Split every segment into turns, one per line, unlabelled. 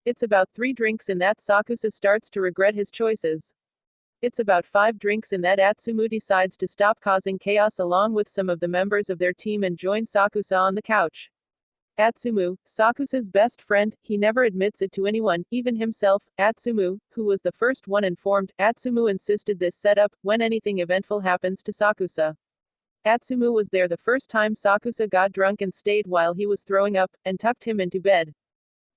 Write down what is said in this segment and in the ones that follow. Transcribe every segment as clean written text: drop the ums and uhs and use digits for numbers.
It's about 3 drinks in that Sakusa starts to regret his choices. It's about 5 drinks in that Atsumu decides to stop causing chaos along with some of the members of their team and join Sakusa on the couch. Atsumu, Sakusa's best friend, he never admits it to anyone, even himself. Atsumu, who was the first one informed, Atsumu insisted this setup, when anything eventful happens to Sakusa. Atsumu was there the first time Sakusa got drunk and stayed while he was throwing up, and tucked him into bed.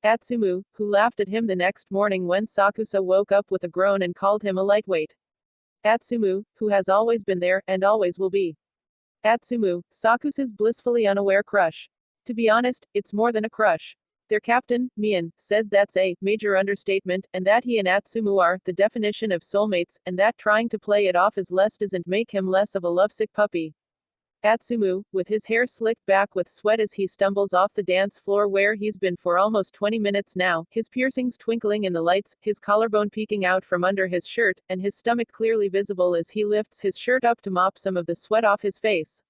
Atsumu, who laughed at him the next morning when Sakusa woke up with a groan and called him a lightweight. Atsumu, who has always been there, and always will be. Atsumu, Sakusa's blissfully unaware crush. To be honest, it's more than a crush. Their captain, Mian, says that's a major understatement, and that he and Atsumu are the definition of soulmates, and that trying to play it off as less doesn't make him less of a lovesick puppy. Atsumu, with his hair slicked back with sweat as he stumbles off the dance floor where he's been for almost 20 minutes now, his piercings twinkling in the lights, his collarbone peeking out from under his shirt, and his stomach clearly visible as he lifts his shirt up to mop some of the sweat off his face.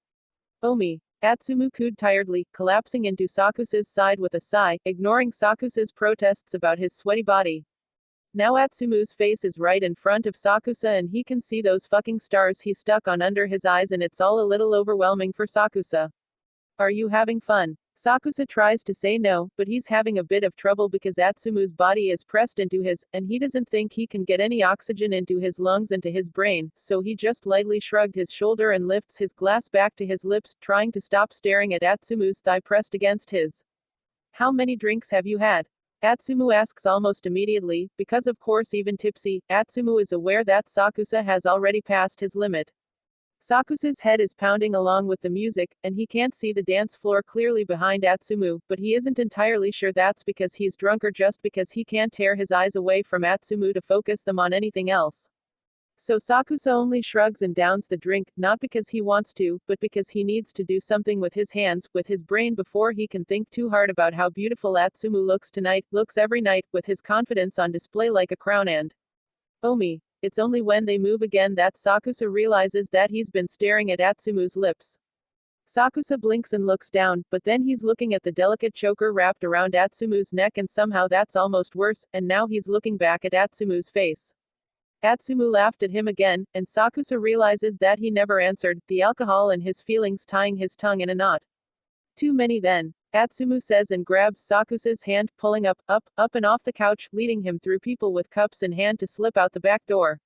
Omi. Atsumu cooed tiredly, collapsing into Sakusa's side with a sigh, ignoring Sakusa's protests about his sweaty body. Now Atsumu's face is right in front of Sakusa and he can see those fucking stars he stuck on under his eyes and it's all a little overwhelming for Sakusa. Are you having fun? Sakusa tries to say no, but he's having a bit of trouble because Atsumu's body is pressed into his, and he doesn't think he can get any oxygen into his lungs and to his brain, so he just lightly shrugged his shoulder and lifts his glass back to his lips, trying to stop staring at Atsumu's thigh pressed against his. How many drinks have you had? Atsumu asks almost immediately, because of course even tipsy, Atsumu is aware that Sakusa has already passed his limit. Sakusa's head is pounding along with the music, and he can't see the dance floor clearly behind Atsumu, but he isn't entirely sure that's because he's drunk or just because he can't tear his eyes away from Atsumu to focus them on anything else. So Sakusa only shrugs and downs the drink, not because he wants to, but because he needs to do something with his hands, with his brain before he can think too hard about how beautiful Atsumu looks tonight, looks every night, with his confidence on display like a crown and. Omi. It's only when they move again that Sakusa realizes that he's been staring at Atsumu's lips. Sakusa blinks and looks down, but then he's looking at the delicate choker wrapped around Atsumu's neck and somehow that's almost worse, and now he's looking back at Atsumu's face. Atsumu laughed at him again, and Sakusa realizes that he never answered, the alcohol and his feelings tying his tongue in a knot. Too many then. Atsumu says and grabs Sakusa's hand, pulling up and off the couch, leading him through people with cups in hand to slip out the back door.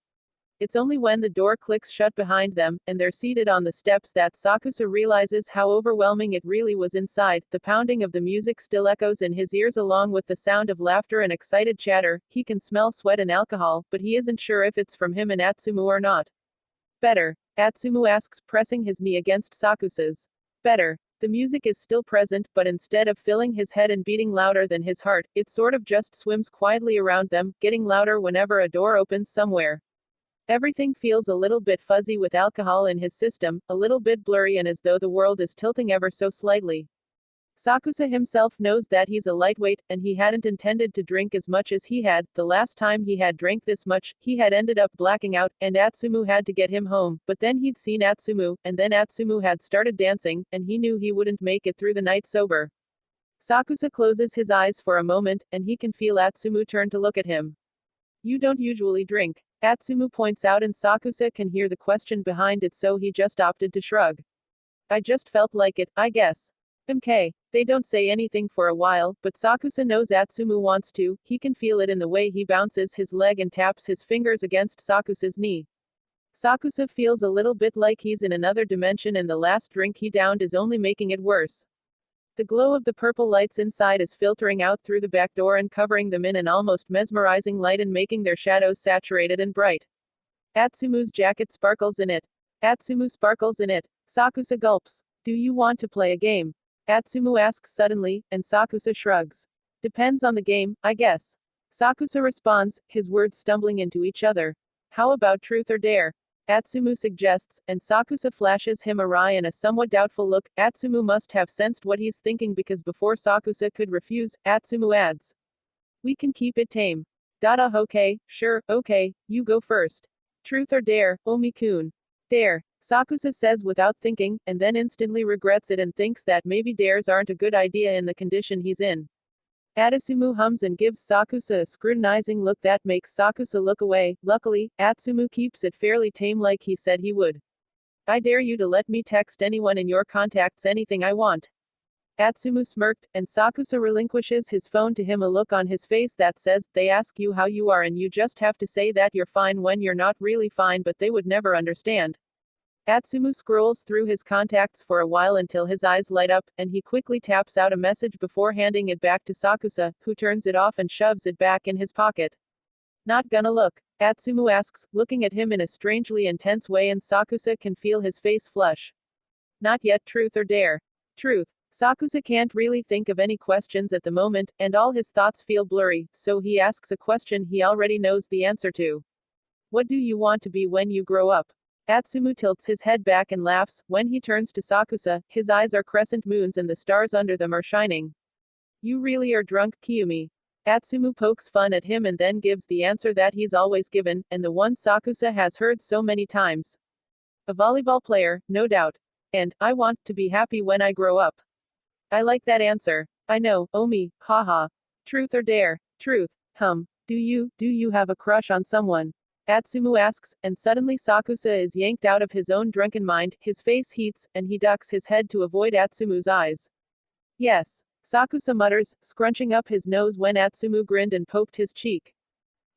It's only when the door clicks shut behind them, and they're seated on the steps that Sakusa realizes how overwhelming it really was inside. The pounding of the music still echoes in his ears along with the sound of laughter and excited chatter. He can smell sweat and alcohol, but he isn't sure if it's from him and Atsumu or not. Better? Atsumu asks, pressing his knee against Sakusa's. Better. The music is still present, but instead of filling his head and beating louder than his heart, it sort of just swims quietly around them, getting louder whenever a door opens somewhere. Everything feels a little bit fuzzy with alcohol in his system, a little bit blurry and as though the world is tilting ever so slightly. Sakusa himself knows that he's a lightweight, and he hadn't intended to drink as much as he had. The last time he had drank this much, he had ended up blacking out, and Atsumu had to get him home, but then he'd seen Atsumu, and then Atsumu had started dancing, and he knew he wouldn't make it through the night sober. Sakusa closes his eyes for a moment, and he can feel Atsumu turn to look at him. You don't usually drink. Atsumu points out and Sakusa can hear the question behind it so he just opted to shrug. I just felt like it, I guess. 𝗵𝗶𝗶𝘆𝘂𝘂. They don't say anything for a while, but Sakusa knows Atsumu wants to, he can feel it in the way he bounces his leg and taps his fingers against Sakusa's knee. Sakusa feels a little bit like he's in another dimension and the last drink he downed is only making it worse. The glow of the purple lights inside is filtering out through the back door and covering them in an almost mesmerizing light and making their shadows saturated and bright. Atsumu's jacket sparkles in it. Atsumu sparkles in it. Sakusa gulps. Do you want to play a game? Atsumu asks suddenly, and Sakusa shrugs. Depends on the game, I guess. Sakusa responds, his words stumbling into each other. How about truth or dare? Atsumu suggests, and Sakusa flashes him a wry and a somewhat doubtful look. Atsumu must have sensed what he's thinking because before Sakusa could refuse, Atsumu adds. We can keep it tame. Dada okay, sure, okay, you go first. Truth or dare, Omi-kun? Dare. Sakusa says without thinking, and then instantly regrets it and thinks that maybe dares aren't a good idea in the condition he's in. Atsumu hums and gives Sakusa a scrutinizing look that makes Sakusa look away. Luckily, Atsumu keeps it fairly tame like he said he would. I dare you to let me text anyone in your contacts anything I want. Atsumu smirked, and Sakusa relinquishes his phone to him, a look on his face that says, they ask you how you are and you just have to say that you're fine when you're not really fine, but they would never understand. Atsumu scrolls through his contacts for a while until his eyes light up, and he quickly taps out a message before handing it back to Sakusa, who turns it off and shoves it back in his pocket. Not gonna look? Atsumu asks, looking at him in a strangely intense way, and Sakusa can feel his face flush. Not yet. Truth or dare? Truth. Sakusa can't really think of any questions at the moment, and all his thoughts feel blurry, so he asks a question he already knows the answer to. What do you want to be when you grow up? Atsumu tilts his head back and laughs. When he turns to Sakusa, his eyes are crescent moons and the stars under them are shining. You really are drunk, Kiyumi. Atsumu pokes fun at him and then gives the answer that he's always given, and the one Sakusa has heard so many times. A volleyball player, no doubt. And, I want to be happy when I grow up. I like that answer. I know, Omi, haha. Truth or dare? Truth. Do you have a crush on someone? Atsumu asks, and suddenly Sakusa is yanked out of his own drunken mind, his face heats, and he ducks his head to avoid Atsumu's eyes. Yes. Sakusa mutters, scrunching up his nose when Atsumu grinned and poked his cheek.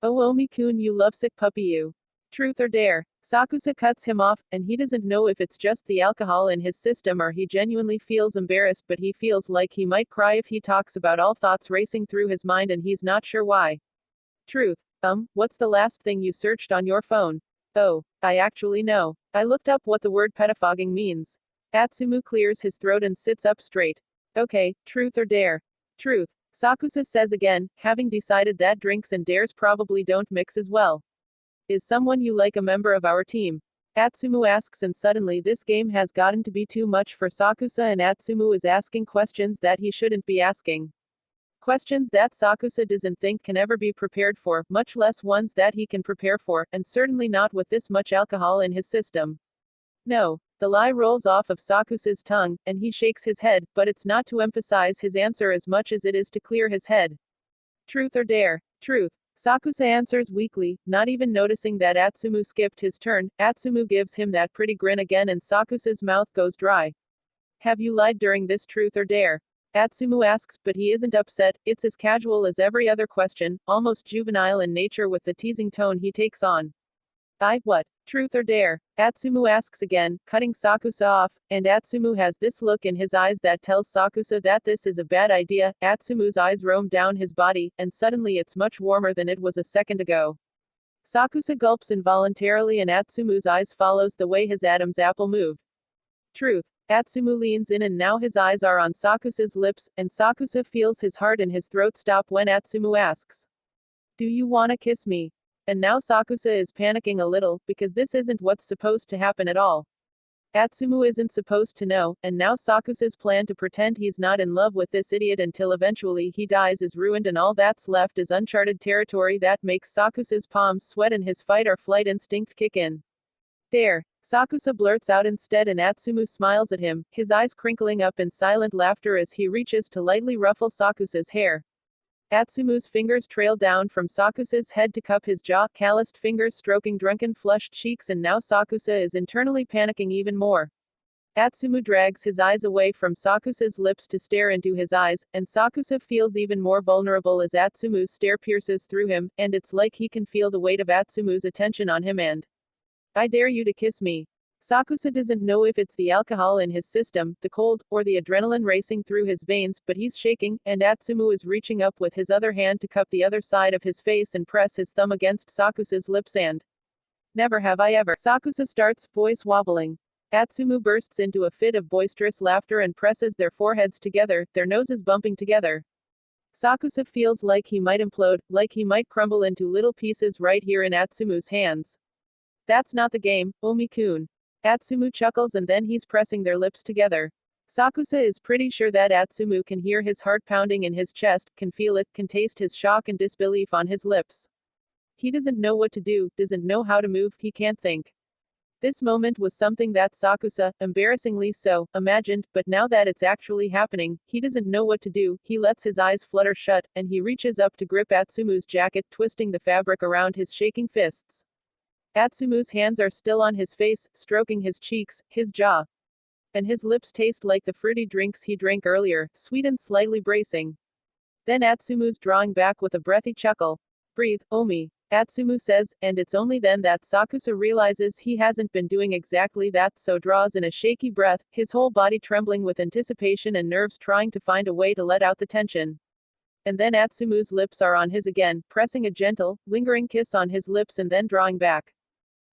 Oh Omi-kun, you lovesick puppy you. Truth or dare? Sakusa cuts him off, and he doesn't know if it's just the alcohol in his system or he genuinely feels embarrassed, but he feels like he might cry if he talks about all thoughts racing through his mind and he's not sure why. Truth. What's the last thing you searched on your phone? Oh, I actually know. I looked up what the word pettifogging means. Atsumu clears his throat and sits up straight. Okay, truth or dare? Truth. Sakusa says again, having decided that drinks and dares probably don't mix as well. Is someone you like a member of our team? Atsumu asks, and suddenly this game has gotten to be too much for Sakusa, and Atsumu is asking questions that he shouldn't be asking. Questions that Sakusa doesn't think can ever be prepared for, much less ones that he can prepare for, and certainly not with this much alcohol in his system. No. The lie rolls off of Sakusa's tongue, and he shakes his head, but it's not to emphasize his answer as much as it is to clear his head. Truth or dare? Truth. Sakusa answers weakly, not even noticing that Atsumu skipped his turn. Atsumu gives him that pretty grin again and Sakusa's mouth goes dry. Have you lied during this truth or dare? Atsumu asks, but he isn't upset. It's as casual as every other question, almost juvenile in nature with the teasing tone he takes on. What? Truth or dare? Atsumu asks again, cutting Sakusa off, and Atsumu has this look in his eyes that tells Sakusa that this is a bad idea. Atsumu's eyes roam down his body, and suddenly it's much warmer than it was a second ago. Sakusa gulps involuntarily and Atsumu's eyes follows the way his Adam's apple moved. Truth. Atsumu leans in and now his eyes are on Sakusa's lips, and Sakusa feels his heart and his throat stop when Atsumu asks. Do you wanna kiss me? And now Sakusa is panicking a little, because this isn't what's supposed to happen at all. Atsumu isn't supposed to know, and now Sakusa's plan to pretend he's not in love with this idiot until eventually he dies is ruined, and all that's left is uncharted territory that makes Sakusa's palms sweat and his fight or flight instinct kick in. Dare. Sakusa blurts out instead, and Atsumu smiles at him, his eyes crinkling up in silent laughter as he reaches to lightly ruffle Sakusa's hair. Atsumu's fingers trail down from Sakusa's head to cup his jaw, calloused fingers stroking drunken flushed cheeks, and now Sakusa is internally panicking even more. Atsumu drags his eyes away from Sakusa's lips to stare into his eyes, and Sakusa feels even more vulnerable as Atsumu's stare pierces through him, and it's like he can feel the weight of Atsumu's attention on him and I dare you to kiss me. Sakusa doesn't know if it's the alcohol in his system, the cold, or the adrenaline racing through his veins, but he's shaking, and Atsumu is reaching up with his other hand to cup the other side of his face and press his thumb against Sakusa's lips and never have I ever. Sakusa starts, voice wobbling. Atsumu bursts into a fit of boisterous laughter and presses their foreheads together, their noses bumping together. Sakusa feels like he might implode, like he might crumble into little pieces right here in Atsumu's hands. That's not the game, Omi-kun. Atsumu chuckles and then he's pressing their lips together. Sakusa is pretty sure that Atsumu can hear his heart pounding in his chest, can feel it, can taste his shock and disbelief on his lips. He doesn't know what to do, doesn't know how to move, he can't think. This moment was something that Sakusa, embarrassingly so, imagined, but now that it's actually happening, he doesn't know what to do. He lets his eyes flutter shut, and he reaches up to grip Atsumu's jacket, twisting the fabric around his shaking fists. Atsumu's hands are still on his face, stroking his cheeks, his jaw. And his lips taste like the fruity drinks he drank earlier, sweet and slightly bracing. Then Atsumu's drawing back with a breathy chuckle. Breathe, Omi. Atsumu says, and it's only then that Sakusa realizes he hasn't been doing exactly that, so draws in a shaky breath, his whole body trembling with anticipation and nerves trying to find a way to let out the tension. And then Atsumu's lips are on his again, pressing a gentle, lingering kiss on his lips and then drawing back.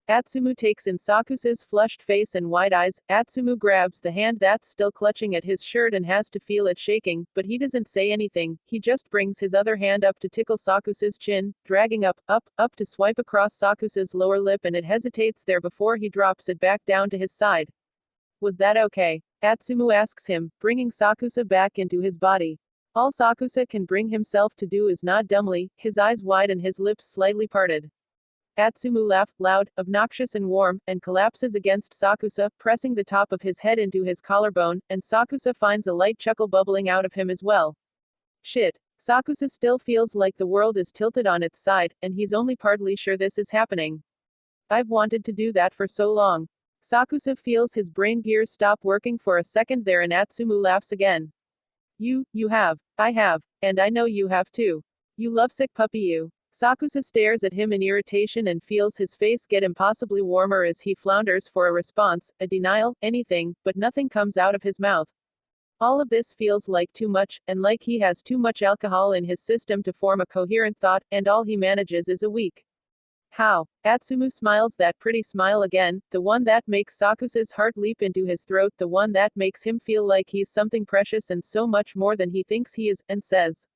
Atsumu takes in Sakusa's flushed face and wide eyes. Atsumu grabs the hand that's still clutching at his shirt and has to feel it shaking, but he doesn't say anything. He just brings his other hand up to tickle Sakusa's chin, dragging up to swipe across Sakusa's lower lip, and it hesitates there before he drops it back down to his side. Was that okay? Atsumu asks him, bringing Sakusa back into his body. All Sakusa can bring himself to do is nod dumbly, his eyes wide and his lips slightly parted. Atsumu laughs, loud, obnoxious and warm, and collapses against Sakusa, pressing the top of his head into his collarbone, and Sakusa finds a light chuckle bubbling out of him as well. Shit. Sakusa still feels like the world is tilted on its side, and he's only partly sure this is happening. I've wanted to do that for so long. Sakusa feels his brain gears stop working for a second there, and Atsumu laughs again. You have. I have. And I know you have too. You lovesick puppy you. Sakusa stares at him in irritation and feels his face get impossibly warmer as he flounders for a response, a denial, anything, but nothing comes out of his mouth. All of this feels like too much, and like he has too much alcohol in his system to form a coherent thought, and all he manages is a weak how. Atsumu smiles that pretty smile again, the one that makes Sakusa's heart leap into his throat, the one that makes him feel like he's something precious and so much more than he thinks he is, and says,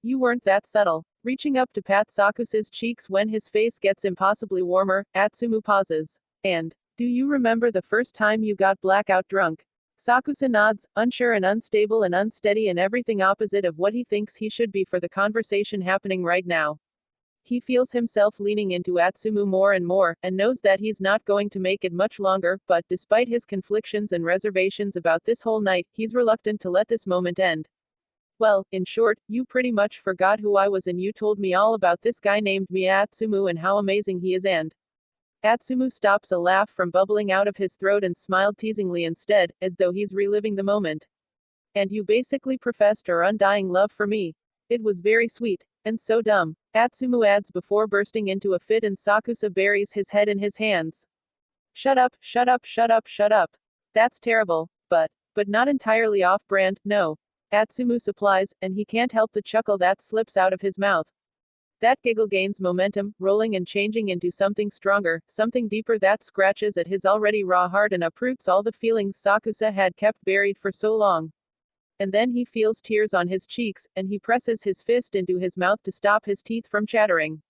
"You weren't that subtle." Reaching up to pat Sakusa's cheeks when his face gets impossibly warmer, Atsumu pauses. And, do you remember the first time you got blackout drunk? Sakusa nods, unsure and unstable and unsteady and everything opposite of what he thinks he should be for the conversation happening right now. He feels himself leaning into Atsumu more and more, and knows that he's not going to make it much longer, but despite his conflictions and reservations about this whole night, he's reluctant to let this moment end. Well, in short, you pretty much forgot who I was and you told me all about this guy named Atsumu and how amazing he is, and Atsumu stops a laugh from bubbling out of his throat and smiled teasingly instead, as though he's reliving the moment. And you basically professed your undying love for me. It was very sweet. And so dumb. Atsumu adds before bursting into a fit, and Sakusa buries his head in his hands. Shut up, shut up, shut up, shut up. That's terrible. But not entirely off-brand, no. Atsumu supplies, and he can't help the chuckle that slips out of his mouth. That giggle gains momentum, rolling and changing into something stronger, something deeper that scratches at his already raw heart and uproots all the feelings Sakusa had kept buried for so long. And then he feels tears on his cheeks, and he presses his fist into his mouth to stop his teeth from chattering.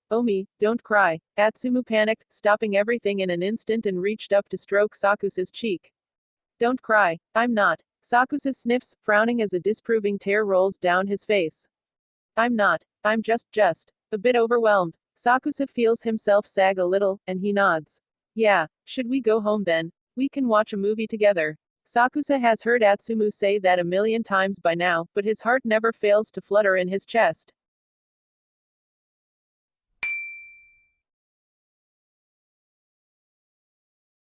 Omi, don't cry. Atsumu panicked, stopping everything in an instant and reached up to stroke Sakusa's cheek. Don't cry. I'm not. Sakusa sniffs, frowning as a disproving tear rolls down his face. I'm not. I'm just a bit overwhelmed. Sakusa feels himself sag a little, and he nods. Yeah, should we go home then? We can watch a movie together. Sakusa has heard Atsumu say that a million times by now, but his heart never fails to flutter in his chest.